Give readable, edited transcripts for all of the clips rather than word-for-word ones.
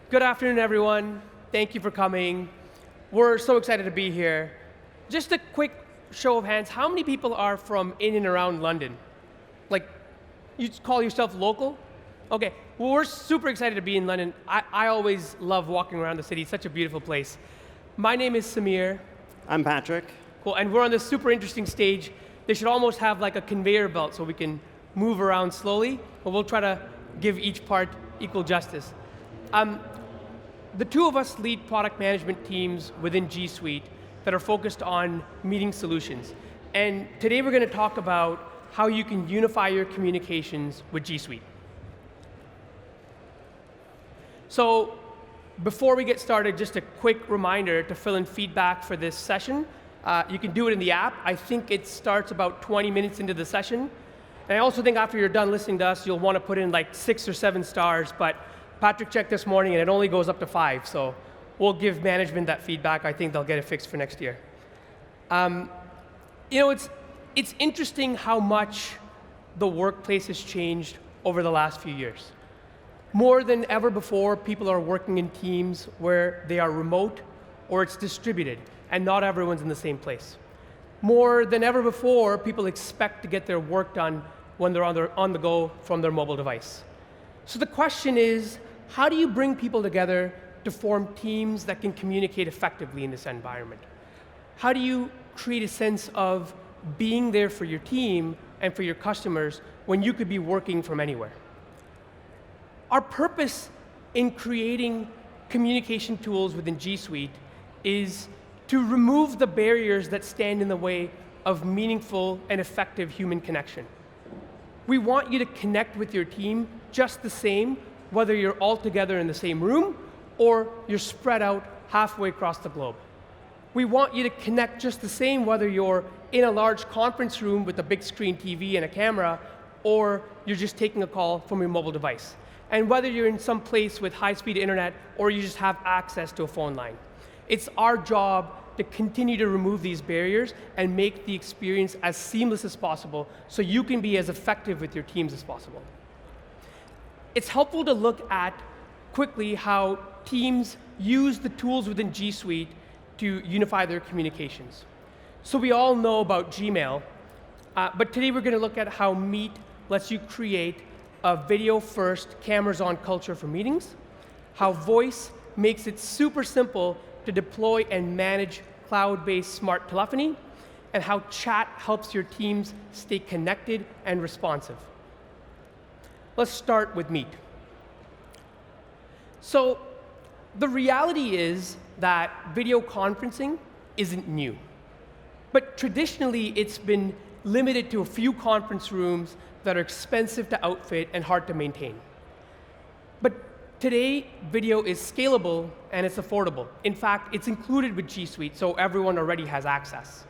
Good afternoon, everyone. Thank you for coming. We're so excited to be here. Just a quick show of hands, how many people are from in and around London? Like, you call yourself local? Okay, well, we're super excited to be in London. I always love walking around the city. It's such a beautiful place. My name is Samir. I'm Patrick. Cool, and we're on this super interesting stage. They should almost have like a conveyor belt so we can move around slowly, but we'll try to give each part equal justice. The two of us lead product management teams within G Suite that are focused on meeting solutions. And today we're going to talk about how you can unify your communications with G Suite. So before we get started, just a quick reminder to fill in feedback for this session. You can do it in the app. I think it starts about 20 minutes into the session. And I also think after you're done listening to us, you'll want to put in like 6 or 7 stars, but Patrick checked this morning and it only goes up to 5, so we'll give management that feedback. I think they'll get it fixed for next year. It's interesting how much the workplace has changed over the last few years. More than ever before, people are working in teams where they are remote or it's distributed, and not everyone's in the same place. More than ever before, people expect to get their work done when they're on the go from their mobile device. So the question is, how do you bring people together to form teams that can communicate effectively in this environment? How do you create a sense of being there for your team and for your customers when you could be working from anywhere? Our purpose in creating communication tools within G Suite is to remove the barriers that stand in the way of meaningful and effective human connection. We want you to connect with your team just the same, whether you're all together in the same room or you're spread out halfway across the globe. We want you to connect just the same, whether you're in a large conference room with a big screen TV and a camera, or you're just taking a call from your mobile device. And whether you're in some place with high-speed internet or you just have access to a phone line. It's our job to continue to remove these barriers and make the experience as seamless as possible so you can be as effective with your teams as possible. It's helpful to look at quickly how teams use the tools within G Suite to unify their communications. So we all know about Gmail, but today we're going to look at how Meet lets you create a video-first, cameras-on culture for meetings, how Voice makes it super simple to deploy and manage cloud-based smart telephony, and how Chat helps your teams stay connected and responsive. Let's start with Meet. So the reality is that video conferencing isn't new. But traditionally, it's been limited to a few conference rooms that are expensive to outfit and hard to maintain. But today, video is scalable and it's affordable. In fact, it's included with G Suite, so everyone already has access.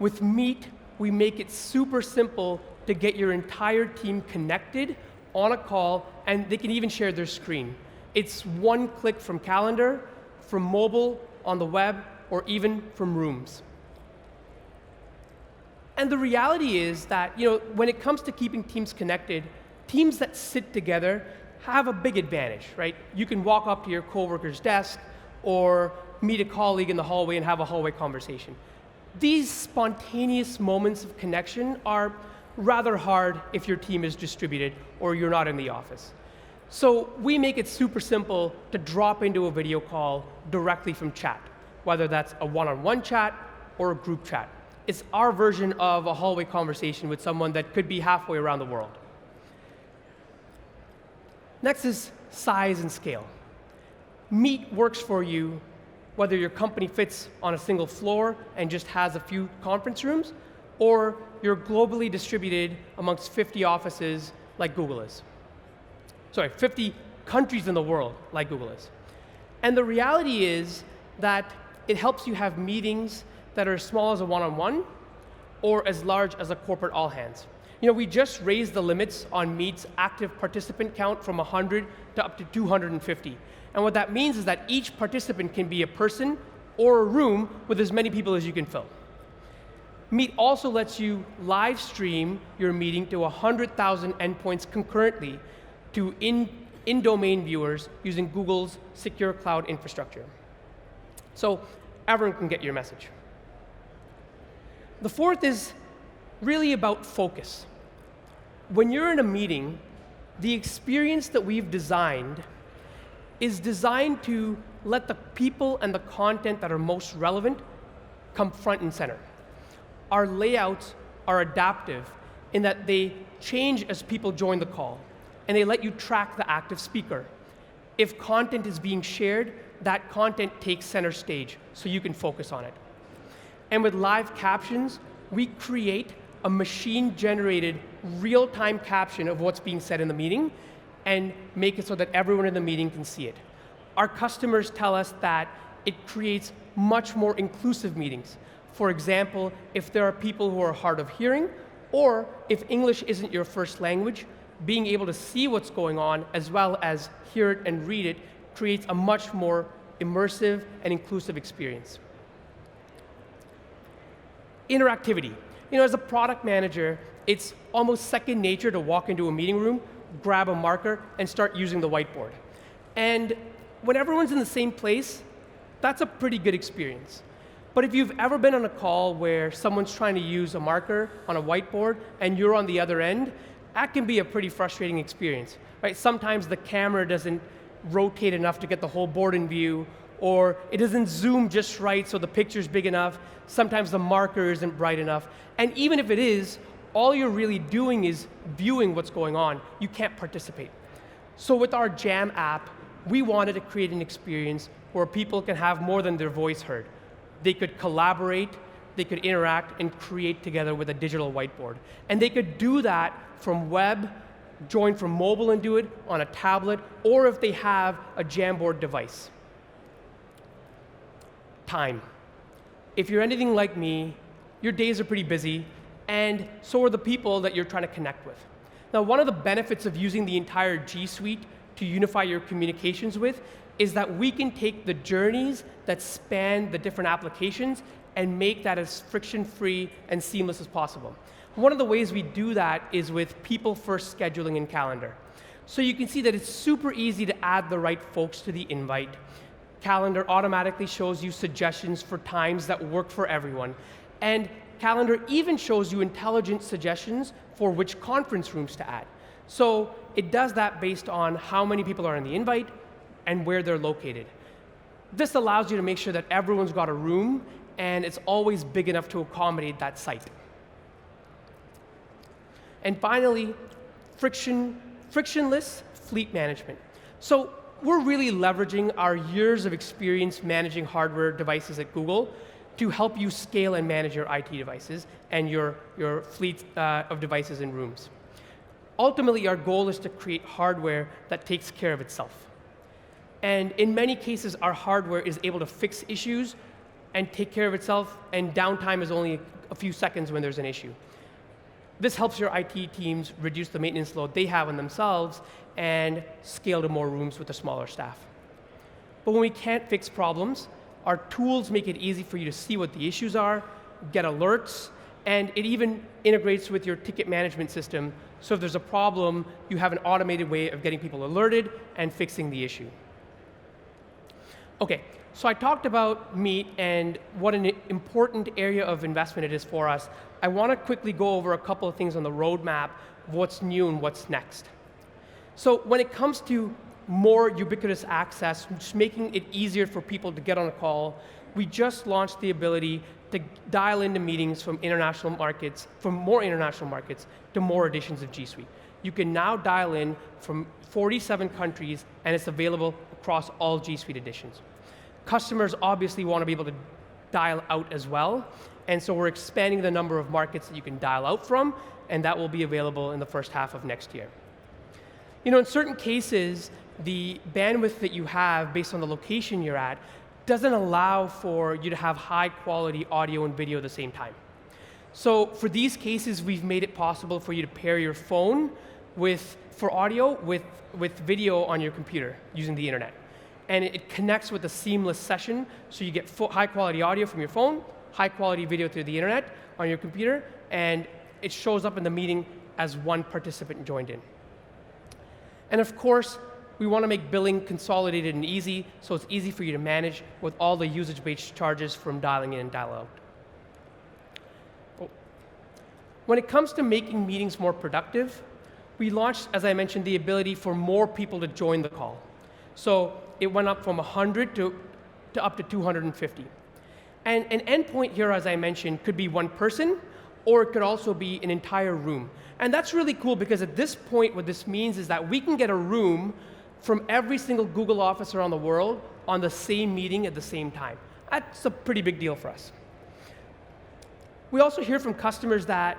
With Meet, we make it super simple to get your entire team connected on a call, and they can even share their screen. It's one click from Calendar, from mobile, on the web, or even from Rooms. And the reality is that, when it comes to keeping teams connected, teams that sit together have a big advantage, right? You can walk up to your coworker's desk or meet a colleague in the hallway and have a hallway conversation. These spontaneous moments of connection are rather hard if your team is distributed or you're not in the office. So we make it super simple to drop into a video call directly from Chat, whether that's a one-on-one chat or a group chat. It's our version of a hallway conversation with someone that could be halfway around the world. Next is size and scale. Meet works for you whether your company fits on a single floor and just has a few conference rooms, or you're globally distributed amongst 50 offices like Google is. 50 countries in the world like Google is. And the reality is that it helps you have meetings that are as small as a one-on-one or as large as a corporate all-hands. We just raised the limits on Meet's active participant count from 100 to up to 250. And what that means is that each participant can be a person or a room with as many people as you can fill. Meet also lets you live stream your meeting to 100,000 endpoints concurrently to in-domain viewers using Google's secure cloud infrastructure. So everyone can get your message. The fourth is really about focus. When you're in a meeting, the experience that we've designed is designed to let the people and the content that are most relevant come front and center. Our layouts are adaptive in that they change as people join the call, and they let you track the active speaker. If content is being shared, that content takes center stage, so you can focus on it. And with live captions, we create a machine-generated, real-time caption of what's being said in the meeting, and make it so that everyone in the meeting can see it. Our customers tell us that it creates much more inclusive meetings. For example, if there are people who are hard of hearing, or if English isn't your first language, being able to see what's going on as well as hear it and read it creates a much more immersive and inclusive experience. Interactivity. As a product manager, it's almost second nature to walk into a meeting room, grab a marker, and start using the whiteboard. And when everyone's in the same place, that's a pretty good experience. But if you've ever been on a call where someone's trying to use a marker on a whiteboard and you're on the other end, that can be a pretty frustrating experience, right? Sometimes the camera doesn't rotate enough to get the whole board in view, or it doesn't zoom just right so the picture's big enough. Sometimes the marker isn't bright enough. And even if it is, all you're really doing is viewing what's going on. You can't participate. So with our Jam app, we wanted to create an experience where people can have more than their voice heard. They could collaborate, they could interact, and create together with a digital whiteboard. And they could do that from web, join from mobile and do it on a tablet, or if they have a Jamboard device. Time. If you're anything like me, your days are pretty busy, and so are the people that you're trying to connect with. Now, one of the benefits of using the entire G Suite to unify your communications with is that we can take the journeys that span the different applications and make that as friction-free and seamless as possible. One of the ways we do that is with people-first scheduling in Calendar. So you can see that it's super easy to add the right folks to the invite. Calendar automatically shows you suggestions for times that work for everyone. And Calendar even shows you intelligent suggestions for which conference rooms to add. So it does that based on how many people are in the invite and where they're located. This allows you to make sure that everyone's got a room and it's always big enough to accommodate that site. And finally, frictionless fleet management. So we're really leveraging our years of experience managing hardware devices at Google to help you scale and manage your IT devices and your fleet of devices in rooms. Ultimately, our goal is to create hardware that takes care of itself. And in many cases, our hardware is able to fix issues and take care of itself, and downtime is only a few seconds when there's an issue. This helps your IT teams reduce the maintenance load they have on themselves and scale to more rooms with a smaller staff. But when we can't fix problems, our tools make it easy for you to see what the issues are, get alerts, and it even integrates with your ticket management system. So if there's a problem, you have an automated way of getting people alerted and fixing the issue. Okay, so I talked about Meet and what an important area of investment it is for us. I want to quickly go over a couple of things on the roadmap of what's new and what's next. So when it comes to more ubiquitous access, just making it easier for people to get on a call, we just launched the ability to dial into meetings from international markets, from more international markets to more editions of G Suite. You can now dial in from 47 countries, and it's available across all G Suite editions. Customers obviously want to be able to dial out as well, and so we're expanding the number of markets that you can dial out from, and that will be available in the first half of next year. In certain cases, the bandwidth that you have based on the location you're at doesn't allow for you to have high quality audio and video at the same time. So for these cases, we've made it possible for you to pair your phone for audio with video on your computer using the internet. And it connects with a seamless session, so you get high quality audio from your phone, high quality video through the internet on your computer, and it shows up in the meeting as one participant joined in. And of course, we want to make billing consolidated and easy, so it's easy for you to manage with all the usage-based charges from dialing in and dial out. When it comes to making meetings more productive, we launched, as I mentioned, the ability for more people to join the call. So it went up from 100 to up to 250. And an endpoint here, as I mentioned, could be one person, or it could also be an entire room. And that's really cool because at this point, what this means is that we can get a room from every single Google office around the world on the same meeting at the same time. That's a pretty big deal for us. We also hear from customers that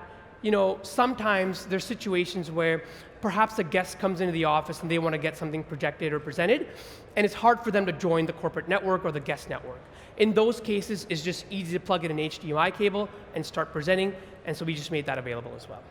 sometimes there's situations where perhaps a guest comes into the office and they want to get something projected or presented, and it's hard for them to join the corporate network or the guest network. In those cases, it's just easy to plug in an HDMI cable and start presenting, and so we just made that available as well.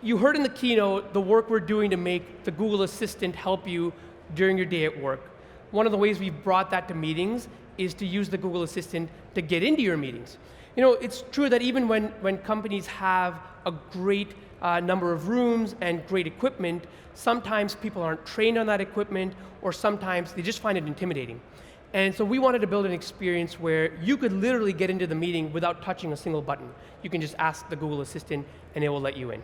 You heard in the keynote the work we're doing to make the Google Assistant help you during your day at work. One of the ways we've brought that to meetings is to use the Google Assistant to get into your meetings. It's true that even when companies have a great number of rooms and great equipment, sometimes people aren't trained on that equipment, or sometimes they just find it intimidating. And so we wanted to build an experience where you could literally get into the meeting without touching a single button. You can just ask the Google Assistant and it will let you in.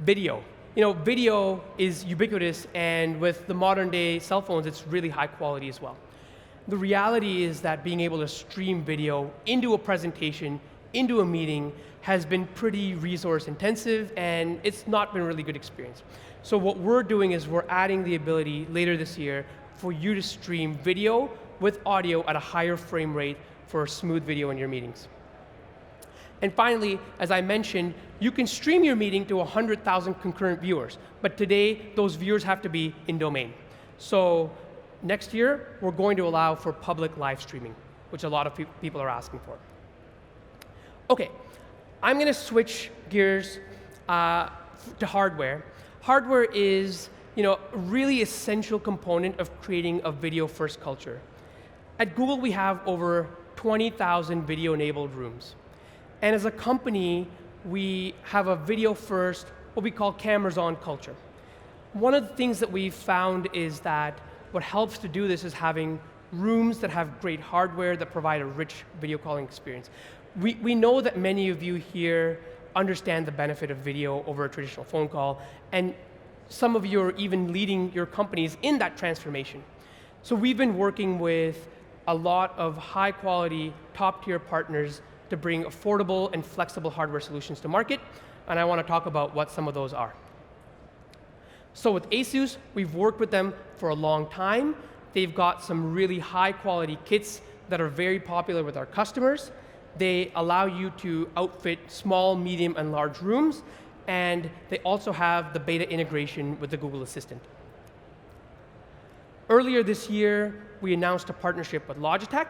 Video. Video is ubiquitous, and with the modern day cell phones, it's really high quality as well. The reality is that being able to stream video into a presentation, into a meeting, has been pretty resource intensive, and it's not been a really good experience. So what we're doing is we're adding the ability later this year for you to stream video with audio at a higher frame rate for smooth video in your meetings. And finally, as I mentioned, you can stream your meeting to 100,000 concurrent viewers, but today those viewers have to be in domain. So next year, we're going to allow for public live streaming, which a lot of people are asking for. Okay, I'm going to switch gears to hardware. Hardware is a really essential component of creating a video-first culture. At Google, we have over 20,000 video-enabled rooms. And as a company, we have a video-first, what we call cameras-on culture. One of the things that we've found is that what helps to do this is having rooms that have great hardware that provide a rich video calling experience. We know that many of you here understand the benefit of video over a traditional phone call, and some of you are even leading your companies in that transformation. So we've been working with a lot of high-quality, top-tier partners to bring affordable and flexible hardware solutions to market, and I want to talk about what some of those are. So with ASUS, we've worked with them for a long time. They've got some really high-quality kits that are very popular with our customers. They allow you to outfit small, medium, and large rooms, and they also have the beta integration with the Google Assistant. Earlier this year, we announced a partnership with Logitech.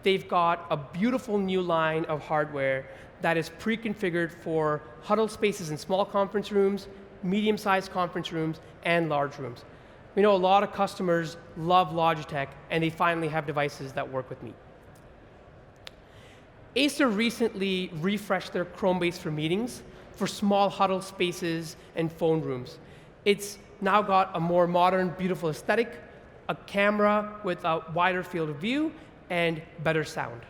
They've got a beautiful new line of hardware that is pre-configured for huddle spaces in small conference rooms, medium-sized conference rooms, and large rooms. We know a lot of customers love Logitech, and they finally have devices that work with me. Acer recently refreshed their Chrome base for meetings for small huddle spaces and phone rooms. It's now got a more modern, beautiful aesthetic, a camera with a wider field of view, and better sound.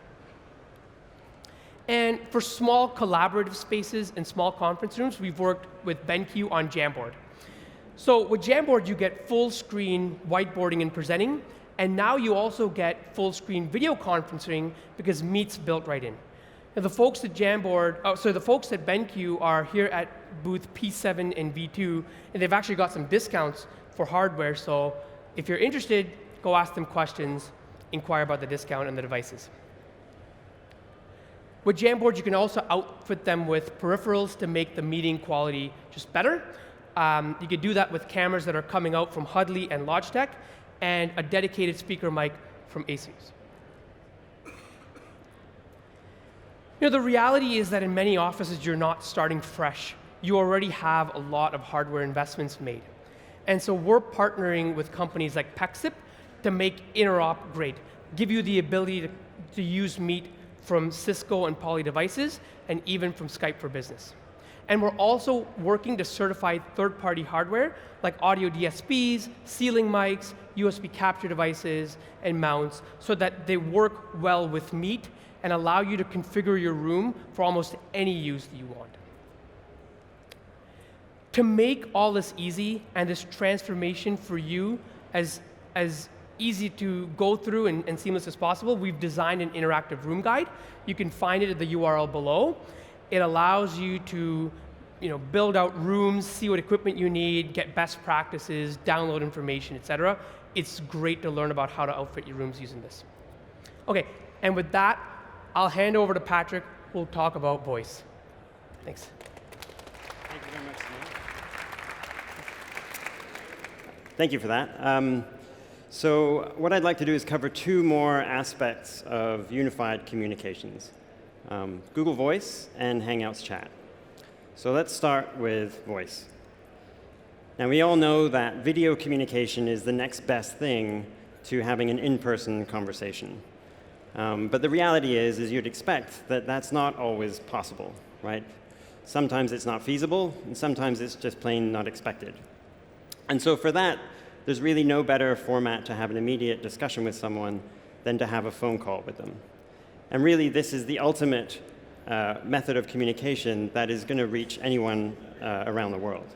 And for small collaborative spaces and small conference rooms, we've worked with BenQ on Jamboard. So with Jamboard, you get full screen whiteboarding and presenting, and now you also get full screen video conferencing because Meet's built right in. And the folks at the folks at BenQ are here at booth P7 and V2, and they've actually got some discounts for hardware, so if you're interested, go ask them questions, inquire about the discount and the devices. With Jamboard, you can also outfit them with peripherals to make the meeting quality just better. You could do that with cameras that are coming out from Hudley and Logitech, and a dedicated speaker mic from ASUS. The reality is that in many offices, you're not starting fresh. You already have a lot of hardware investments made. And so we're partnering with companies like Pexip to make interop great, give you the ability to use Meet from Cisco and Poly devices, and even from Skype for Business. And we're also working to certify third-party hardware like audio DSPs, ceiling mics, USB capture devices, and mounts so that they work well with Meet and allow you to configure your room for almost any use that you want. To make all this easy and this transformation for you as easy to go through and seamless as possible, we've designed an interactive room guide. You can find it at the URL below. It allows you to build out rooms, see what equipment you need, get best practices, download information, etc. It's great to learn about how to outfit your rooms using this. Okay, and with that, I'll hand over to Patrick, who'll talk about voice. Thanks. Thank you very much, Samir. Thank you for that. So what I'd like to do is cover two more aspects of unified communications, Google Voice and Hangouts Chat. So let's start with voice. Now, we all know that video communication is the next best thing to having an in-person conversation. But the reality is you'd expect that that's not always possible, right? Sometimes it's not feasible, and sometimes it's just plain not expected. And so for that, there's really no better format to have an immediate discussion with someone than to have a phone call with them. And really, this is the ultimate method of communication that is going to reach anyone around the world.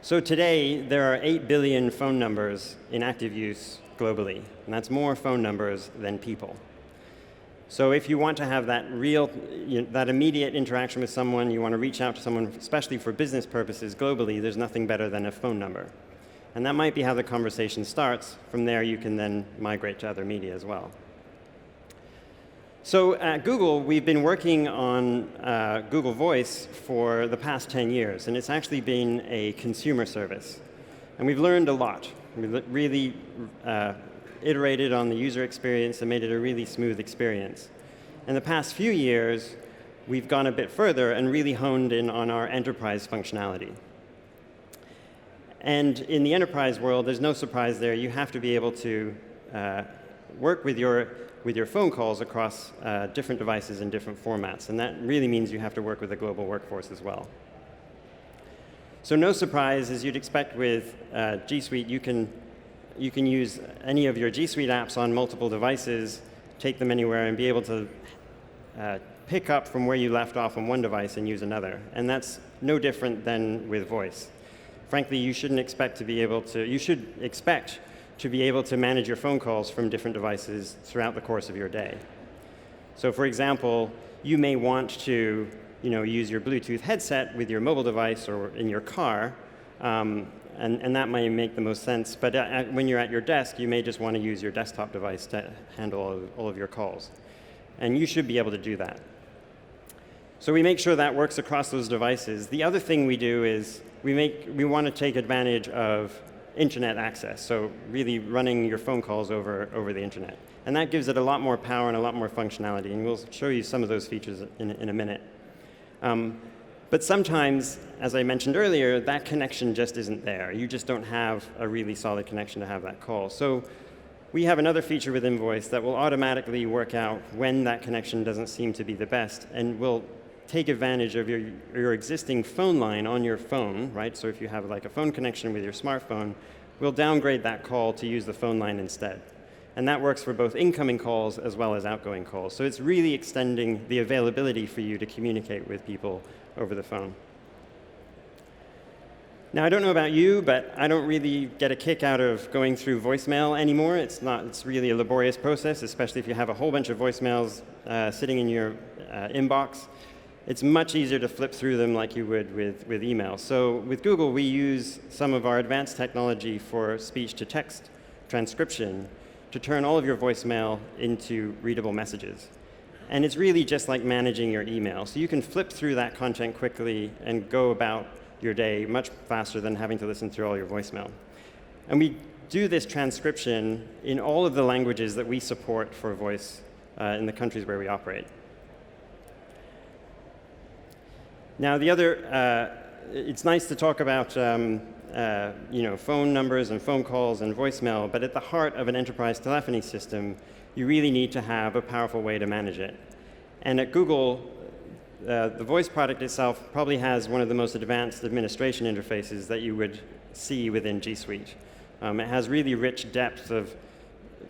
So today, there are 8 billion phone numbers in active use globally, and that's more phone numbers than people. So if you want to have that that immediate interaction with someone, you want to reach out to someone, especially for business purposes globally, there's nothing better than a phone number. And that might be how the conversation starts. From there, you can then migrate to other media as well. So at Google, we've been working on Google Voice for the past 10 years, and it's actually been a consumer service. And we've learned a lot. We've really iterated on the user experience and made it a really smooth experience. In the past few years, we've gone a bit further and really honed in on our enterprise functionality. And in the enterprise world, there's no surprise there. You have to be able to work with your phone calls across different devices in different formats. And that really means you have to work with a global workforce as well. So no surprise, as you'd expect with G Suite, you can use any of your G Suite apps on multiple devices, take them anywhere, and be able to pick up from where you left off on one device and use another. And that's no different than with voice. Frankly, you should expect to be able to manage your phone calls from different devices throughout the course of your day. So for example, you may want to use your Bluetooth headset with your mobile device or in your car, and that might make the most sense. But when you're at your desk, you may just want to use your desktop device to handle all of your calls. And you should be able to do that. So we make sure that works across those devices. The other thing we do is we want to take advantage of internet access, so really running your phone calls over the internet. And that gives it a lot more power and a lot more functionality, and we'll show you some of those features in a minute. But sometimes, as I mentioned earlier, that connection just isn't there. You just don't have a really solid connection to have that call. So we have another feature within Voice that will automatically work out when that connection doesn't seem to be the best, and will take advantage of your existing phone line on your phone, right? So if you have like a phone connection with your smartphone, we'll downgrade that call to use the phone line instead. And that works for both incoming calls as well as outgoing calls. So it's really extending the availability for you to communicate with people over the phone. Now, I don't know about you, but I don't really get a kick out of going through voicemail anymore. It's really a laborious process, especially if you have a whole bunch of voicemails sitting in your inbox. It's much easier to flip through them like you would with email. So with Google, we use some of our advanced technology for speech-to-text transcription to turn all of your voicemail into readable messages. And it's really just like managing your email. So you can flip through that content quickly and go about your day much faster than having to listen through all your voicemail. And we do this transcription in all of the languages that we support for voice in the countries where we operate. Now, it's nice to talk about phone numbers and phone calls and voicemail, but at the heart of an enterprise telephony system, you really need to have a powerful way to manage it. And at Google, the voice product itself probably has one of the most advanced administration interfaces that you would see within G Suite. It has really rich depth of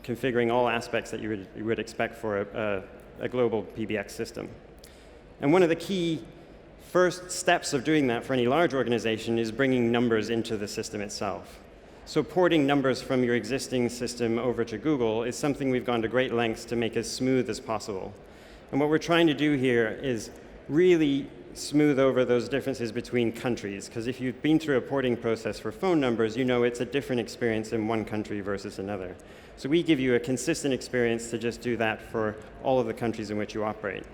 configuring all aspects that you would expect for a global PBX system. And one of the key first steps of doing that for any large organization is bringing numbers into the system itself. So porting numbers from your existing system over to Google is something we've gone to great lengths to make as smooth as possible. And what we're trying to do here is really smooth over those differences between countries, because if you've been through a porting process for phone numbers, you know it's a different experience in one country versus another. So we give you a consistent experience to just do that for all of the countries in which you operate.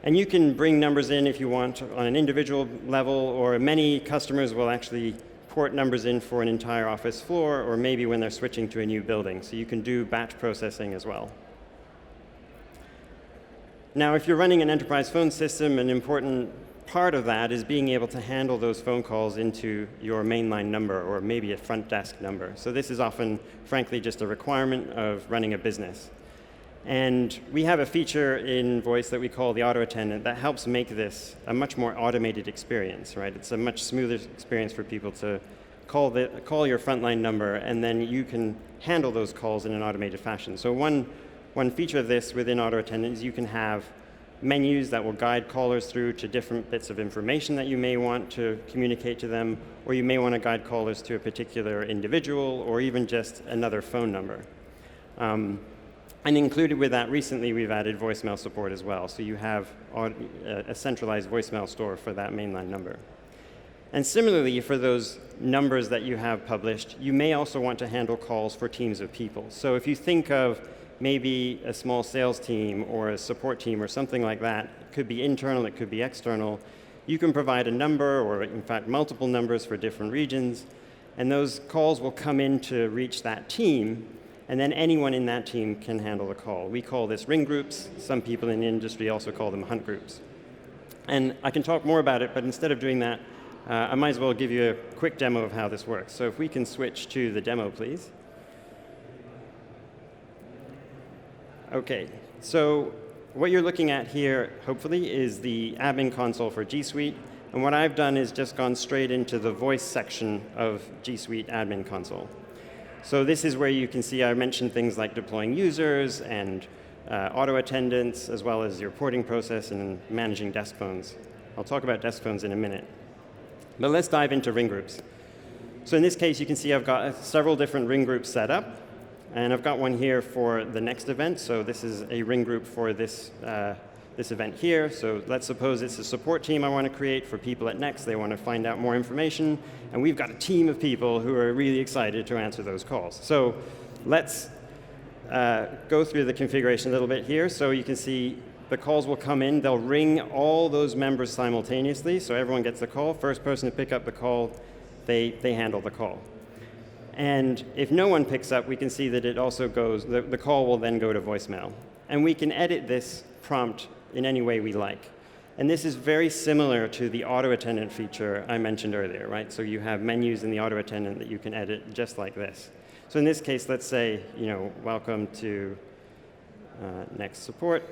And you can bring numbers in if you want on an individual level, or many customers will actually port numbers in for an entire office floor, or maybe when they're switching to a new building. So you can do batch processing as well. Now, if you're running an enterprise phone system, an important part of that is being able to handle those phone calls into your mainline number, or maybe a front desk number. So this is often, frankly, just a requirement of running a business. And we have a feature in voice that we call the auto attendant that helps make this a much more automated experience, right? It's a much smoother experience for people to call your frontline number, and then you can handle those calls in an automated fashion. So one feature of this within auto attendant is you can have menus that will guide callers through to different bits of information that you may want to communicate to them, or you may want to guide callers to a particular individual, or even just another phone number. And included with that, recently we've added voicemail support as well. So you have a centralized voicemail store for that mainline number. And similarly, for those numbers that you have published, you may also want to handle calls for teams of people. So if you think of maybe a small sales team or a support team or something like that, it could be internal, it could be external, you can provide a number, or in fact multiple numbers for different regions, and those calls will come in to reach that team, and then anyone in that team can handle the call. We call this ring groups. Some people in the industry also call them hunt groups. And I can talk more about it, but instead of doing that, I might as well give you a quick demo of how this works. So if we can switch to the demo, please. Okay, so what you're looking at here, hopefully, is the admin console for G Suite. And what I've done is just gone straight into the voice section of G Suite admin console. So this is where you can see I mentioned things like deploying users and auto attendants, as well as your porting process and managing desk phones. I'll talk about desk phones in a minute. But let's dive into ring groups. So in this case, you can see I've got several different ring groups set up. And I've got one here for the next event. So this is a ring group for this event here. So let's suppose it's a support team I want to create for people at Next. They want to find out more information. And we've got a team of people who are really excited to answer those calls. So let's go through the configuration a little bit here. So you can see the calls will come in. They'll ring all those members simultaneously. So everyone gets the call. First person to pick up the call, they handle the call. And if no one picks up, we can see that it also goes, the call will then go to voicemail. And we can edit this prompt in any way we like. And this is very similar to the auto attendant feature I mentioned earlier, right? So you have menus in the auto attendant that you can edit just like this. So in this case, let's say, welcome to Next Support.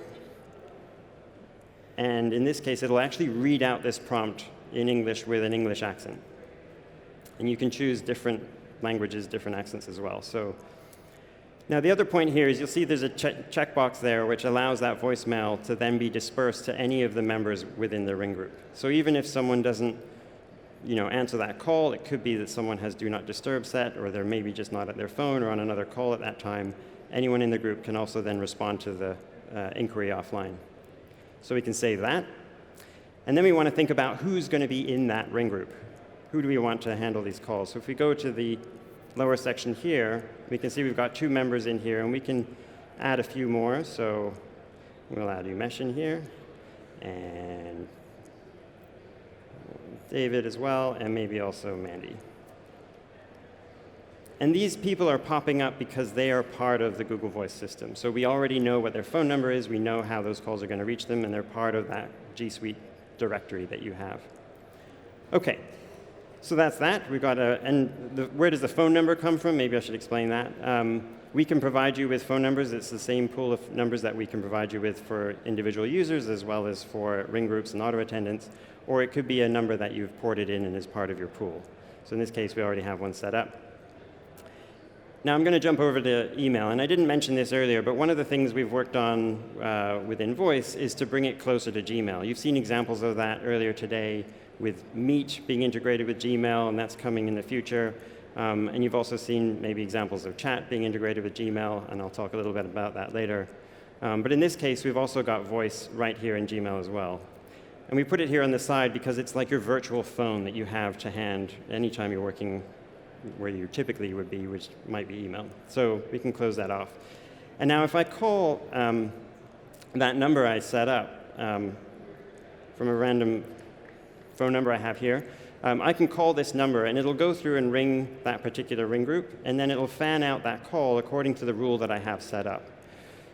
And in this case, it'll actually read out this prompt in English with an English accent. And you can choose different languages, different accents as well. So now the other point here is you'll see there's a checkbox there which allows that voicemail to then be dispersed to any of the members within the ring group. So even if someone doesn't answer that call, it could be that someone has do not disturb set, or they're maybe just not at their phone or on another call at that time. Anyone in the group can also then respond to the inquiry offline. So we can save that. And then we want to think about who's going to be in that ring group. Who do we want to handle these calls? So if we go to the lower section here, we can see we've got 2 members in here, and we can add a few more. So we'll add Umesh in here, and David as well, and maybe also Mandy. And these people are popping up because they are part of the Google Voice system. So we already know what their phone number is, we know how those calls are going to reach them, and they're part of that G Suite directory that you have. Okay. So that's that. We've got where does the phone number come from? Maybe I should explain that. We can provide you with phone numbers. It's the same pool of numbers that we can provide you with for individual users as well as for ring groups and auto attendants. Or it could be a number that you've ported in and is part of your pool. So in this case, we already have one set up. Now I'm going to jump over to email. And I didn't mention this earlier, but one of the things we've worked on within Voice is to bring it closer to Gmail. You've seen examples of that earlier today with Meet being integrated with Gmail, and that's coming in the future. And you've also seen maybe examples of chat being integrated with Gmail, and I'll talk a little bit about that later. But in this case, we've also got voice right here in Gmail as well. And we put it here on the side because it's like your virtual phone that you have to hand anytime you're working where you typically would be, which might be email. So we can close that off. And now if I call that number I set up from a random phone number I have here, I can call this number, and it'll go through and ring that particular ring group, and then it'll fan out that call according to the rule that I have set up.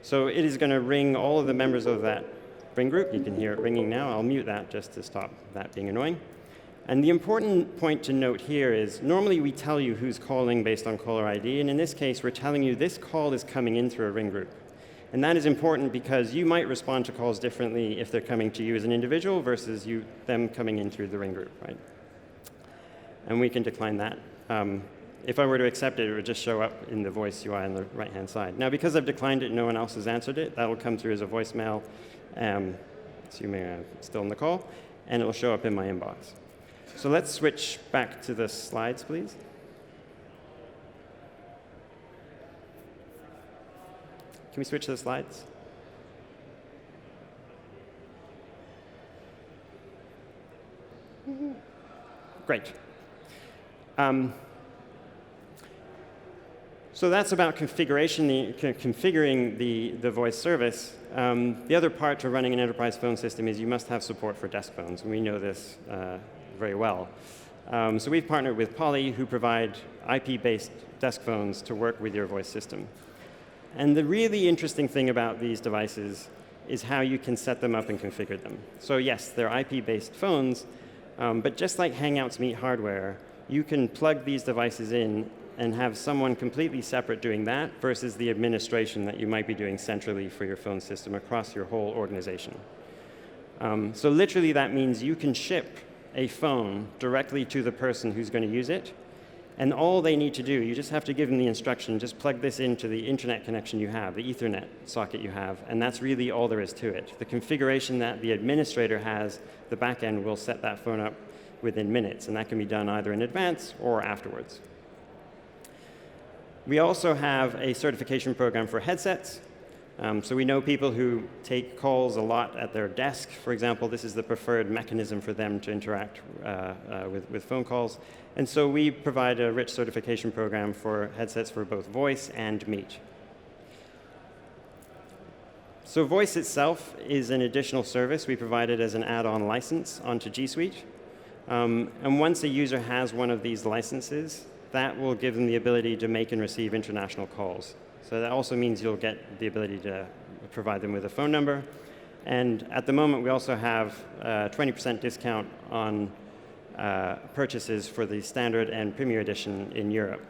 So it is going to ring all of the members of that ring group. You can hear it ringing now. I'll mute that just to stop that being annoying. And the important point to note here is normally we tell you who's calling based on caller ID, and in this case, we're telling you this call is coming in through a ring group. And that is important because you might respond to calls differently if they're coming to you as an individual versus them coming in through the ring group, right? And we can decline that. If I were to accept it, it would just show up in the voice UI on the right-hand side. Now, because I've declined it, no one else has answered it. That will come through as a voicemail, assuming I'm still in the call, and it will show up in my inbox. So let's switch back to the slides, please. Can we switch to the slides? Great. So that's about configuring the voice service. The other part to running an enterprise phone system is you must have support for desk phones, and we know this very well. So we've partnered with Poly, who provide IP-based desk phones to work with your voice system. And the really interesting thing about these devices is how you can set them up and configure them. So yes, they're IP-based phones, but just like Hangouts Meet hardware, you can plug these devices in and have someone completely separate doing that versus the administration that you might be doing centrally for your phone system across your whole organization. So literally that means you can ship a phone directly to the person who's going to use it, and all they need to do, you just have to give them the instruction, just plug this into the internet connection you have, the Ethernet socket you have, and that's really all there is to it. The configuration that the administrator has, the back end will set that phone up within minutes, and that can be done either in advance or afterwards. We also have a certification program for headsets. So we know people who take calls a lot at their desk. For example, this is the preferred mechanism for them to interact with phone calls. And so we provide a rich certification program for headsets for both voice and Meet. So voice itself is an additional service. We provide it as an add-on license onto G Suite. And once a user has one of these licenses, that will give them the ability to make and receive international calls. So that also means you'll get the ability to provide them with a phone number. And at the moment, we also have a 20% discount on purchases for the Standard and Premier Edition in Europe.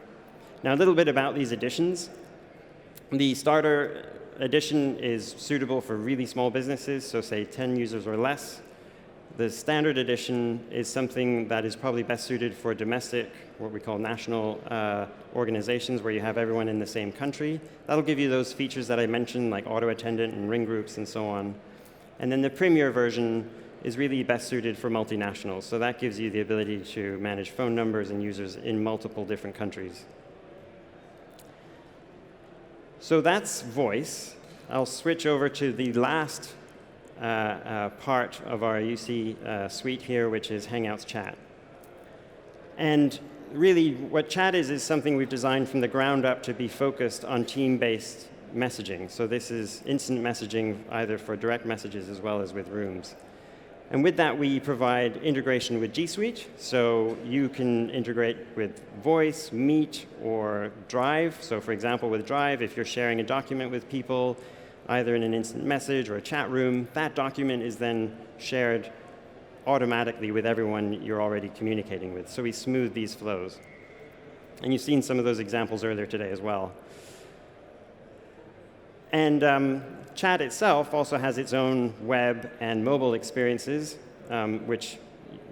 Now, a little bit about these editions. The Starter Edition is suitable for really small businesses, so say 10 users or less. The Standard Edition is something that is probably best suited for domestic, what we call national organizations where you have everyone in the same country. That'll give you those features that I mentioned, like auto attendant and ring groups and so on. And then the Premier version is really best suited for multinationals. So that gives you the ability to manage phone numbers and users in multiple different countries. So that's voice. I'll switch over to the last part of our UC suite here, which is Hangouts Chat. And really, what chat is something we've designed from the ground up to be focused on team-based messaging. So this is instant messaging, either for direct messages as well as with rooms. And with that, we provide integration with G Suite. So you can integrate with Voice, Meet, or Drive. So for example, with Drive, if you're sharing a document with people, either in an instant message or a chat room, that document is then shared automatically with everyone you're already communicating with. So we smooth these flows. And you've seen some of those examples earlier today as well. And chat itself also has its own web and mobile experiences, which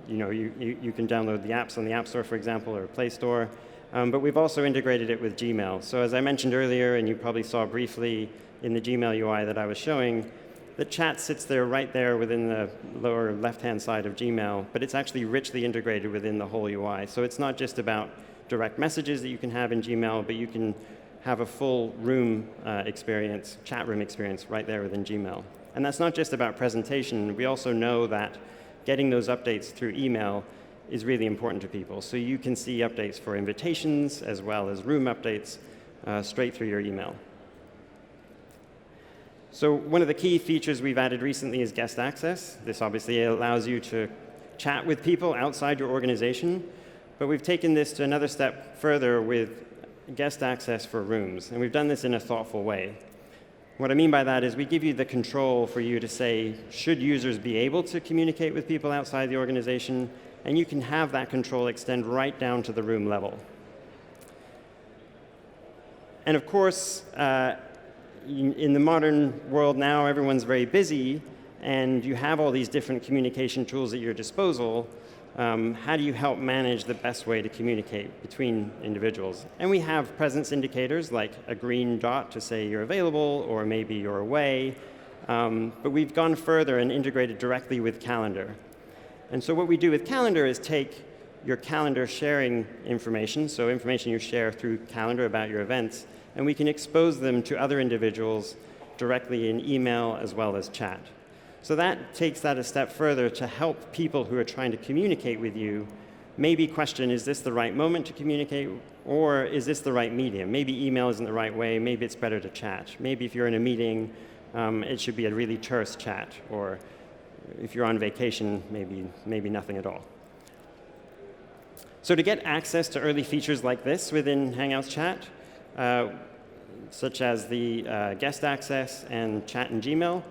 you can download the apps on the App Store, for example, or Play Store. But we've also integrated it with Gmail. So as I mentioned earlier, and you probably saw briefly in the Gmail UI that I was showing, the chat sits there right there within the lower left-hand side of Gmail, but it's actually richly integrated within the whole UI. So it's not just about direct messages that you can have in Gmail, but you can have a full room experience, chat room experience right there within Gmail. And that's not just about presentation. We also know that getting those updates through email is really important to people. So you can see updates for invitations as well as room updates straight through your email. So one of the key features we've added recently is guest access. This obviously allows you to chat with people outside your organization, but we've taken this to another step further with guest access for rooms, and we've done this in a thoughtful way. What I mean by that is we give you the control for you to say, should users be able to communicate with people outside the organization, and you can have that control extend right down to the room level. And of course, in the modern world now, everyone's very busy, and you have all these different communication tools at your disposal. How do you help manage the best way to communicate between individuals? And we have presence indicators like a green dot to say you're available or maybe you're away. But we've gone further and integrated directly with Calendar. And so what we do with Calendar is take your calendar sharing information, so information you share through Calendar about your events, and we can expose them to other individuals directly in email as well as chat. So that takes that a step further to help people who are trying to communicate with you maybe question, is this the right moment to communicate, or is this the right medium? Maybe email isn't the right way, maybe it's better to chat. Maybe if you're in a meeting, it should be a really terse chat, or if you're on vacation, maybe nothing at all. So to get access to early features like this within Hangouts Chat, such as the guest access and chat in Gmail,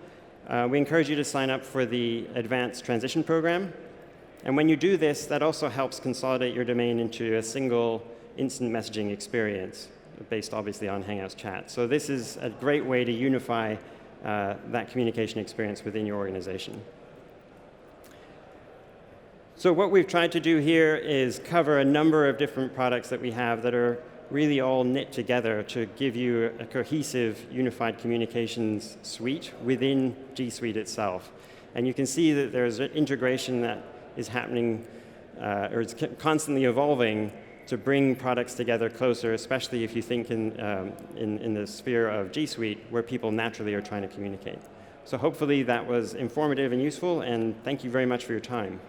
we encourage you to sign up for the Advanced Transition Program. And when you do this, that also helps consolidate your domain into a single instant messaging experience based obviously on Hangouts Chat. So this is a great way to unify that communication experience within your organization. So what we've tried to do here is cover a number of different products that we have that are really all knit together to give you a cohesive, unified communications suite within G Suite itself. And you can see that there's an integration that is happening, or is constantly evolving to bring products together closer, especially if you think in the sphere of G Suite, where people naturally are trying to communicate. So hopefully that was informative and useful, and thank you very much for your time.